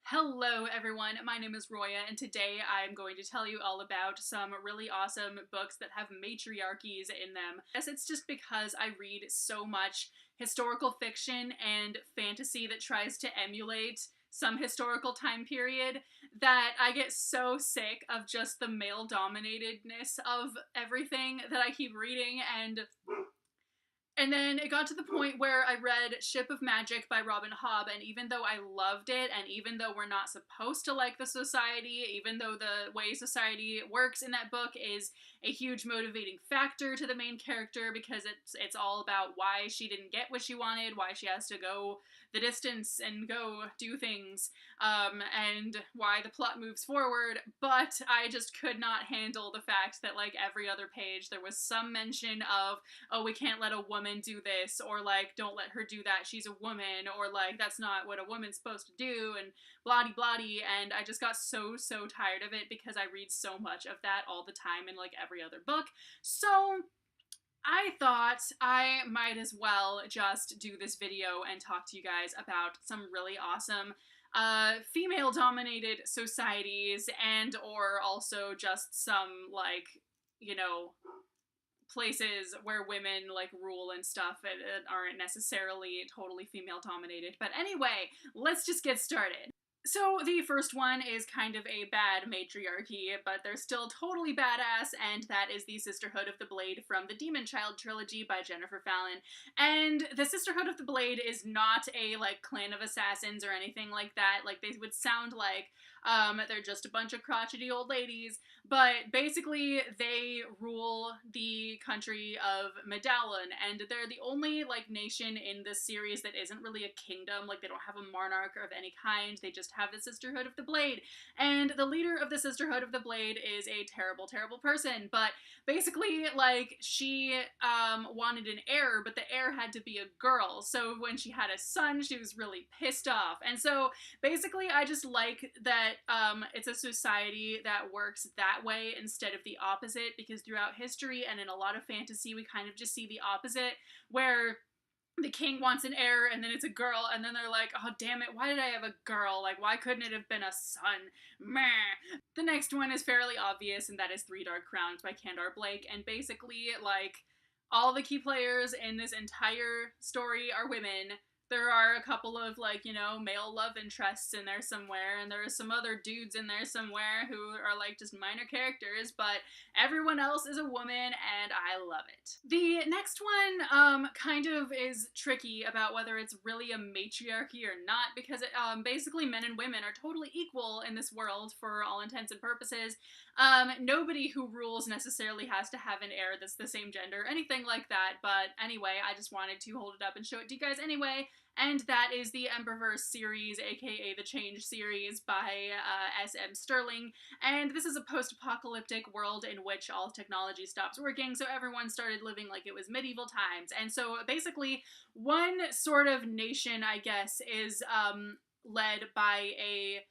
Hello everyone, my name is Roya, and today I'm going to tell you all about some really awesome books that have matriarchies in them. I guess it's just because I read so much historical fiction and fantasy that tries to emulate some historical time period that I get so sick of just the male dominatedness of everything that I keep reading, and then it got to the point where I read Ship of Magic by Robin Hobb, and even though I loved it, and even though we're not supposed to like the society, even though the way society works in that book is a huge motivating factor to the main character, because it's all about why she didn't get what she wanted, why she has to go the distance and go do things, and why the plot moves forward, but I just could not handle the fact that, like, every other page there was some mention of, oh, we can't let a woman do this, or like, don't let her do that, she's a woman, or like, that's not what a woman's supposed to do, and blah-de-blah-de, and I just got so tired of it because I read so much of that all the time in like every other book. So I thought I might as well just do this video and talk to you guys about some really awesome female-dominated societies, and or also just some, like, you know, places where women like rule and stuff that aren't necessarily totally female dominated. But anyway, let's just get started. So the first one is kind of a bad matriarchy, but they're still totally badass, and that is the Sisterhood of the Blade from the Demon Child trilogy by Jennifer Fallon. And the Sisterhood of the Blade is not a, like, clan of assassins or anything like that. Like, they would sound like they're just a bunch of crotchety old ladies, but basically they rule the country of Medallion, and they're the only, like, nation in this series that isn't really a kingdom. Like, they don't have a monarch of any kind, they just have the Sisterhood of the Blade, and the leader of the Sisterhood of the Blade is a terrible person, but basically, like, she wanted an heir, but the heir had to be a girl, so when she had a son, she was really pissed off. And so basically I just like that it's a society that works that way instead of the opposite, because throughout history and in a lot of fantasy we kind of just see the opposite, where the king wants an heir, and then it's a girl, and then they're like, oh damn it, why did I have a girl? Like, why couldn't it have been a son? Meh. The next one is fairly obvious, and that is Three Dark Crowns by Candace Blake, and basically, like, all the key players in this entire story are women. There are a couple of, like, you know, male love interests in there somewhere, and there are some other dudes in there somewhere who are, like, just minor characters, but everyone else is a woman, and I love it. The next one, kind of is tricky about whether it's really a matriarchy or not, because it, basically men and women are totally equal in this world for all intents and purposes. Nobody who rules necessarily has to have an heir that's the same gender, anything like that, but anyway, I just wanted to hold it up and show it to you guys anyway. And that is the Emberverse series, aka the Change series by S.M. Sterling. And this is a post-apocalyptic world in which all technology stops working, so everyone started living like it was medieval times. And so basically, one sort of nation, I guess, is led by a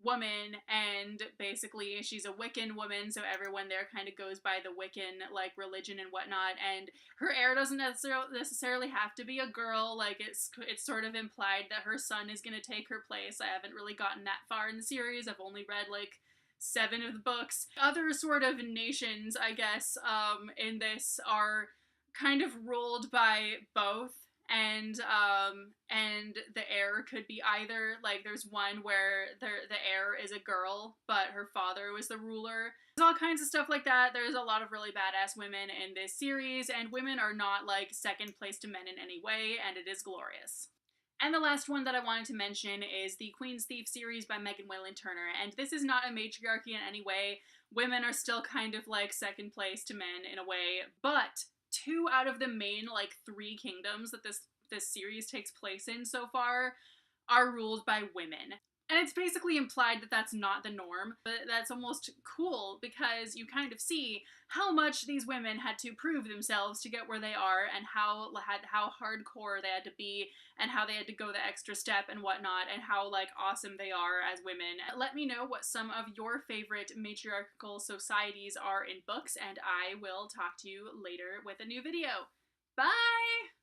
woman, and basically she's a Wiccan woman, so everyone there kind of goes by the Wiccan, like, religion and whatnot, and her heir doesn't necessarily have to be a girl. Like, it's sort of implied that her son is gonna take her place. I haven't really gotten that far in the series. I've only read, like, 7 of the books. Other sort of nations, I guess, in this are kind of ruled by both, and the heir could be either, like, there's one where the heir is a girl, but her father was the ruler. There's all kinds of stuff like that. There's a lot of really badass women in this series, and women are not, like, second place to men in any way, and it is glorious. And the last one that I wanted to mention is the Queen's Thief series by Megan Whalen Turner, and this is not a matriarchy in any way. Women are still kind of, like, second place to men in a way, but 2 out of the main, like, 3 kingdoms that this series takes place in so far are ruled by women. And it's basically implied that that's not the norm, but that's almost cool, because you kind of see how much these women had to prove themselves to get where they are, and how hardcore they had to be, and how they had to go the extra step and whatnot, and how, like, awesome they are as women. Let me know what some of your favorite matriarchal societies are in books, and I will talk to you later with a new video. Bye!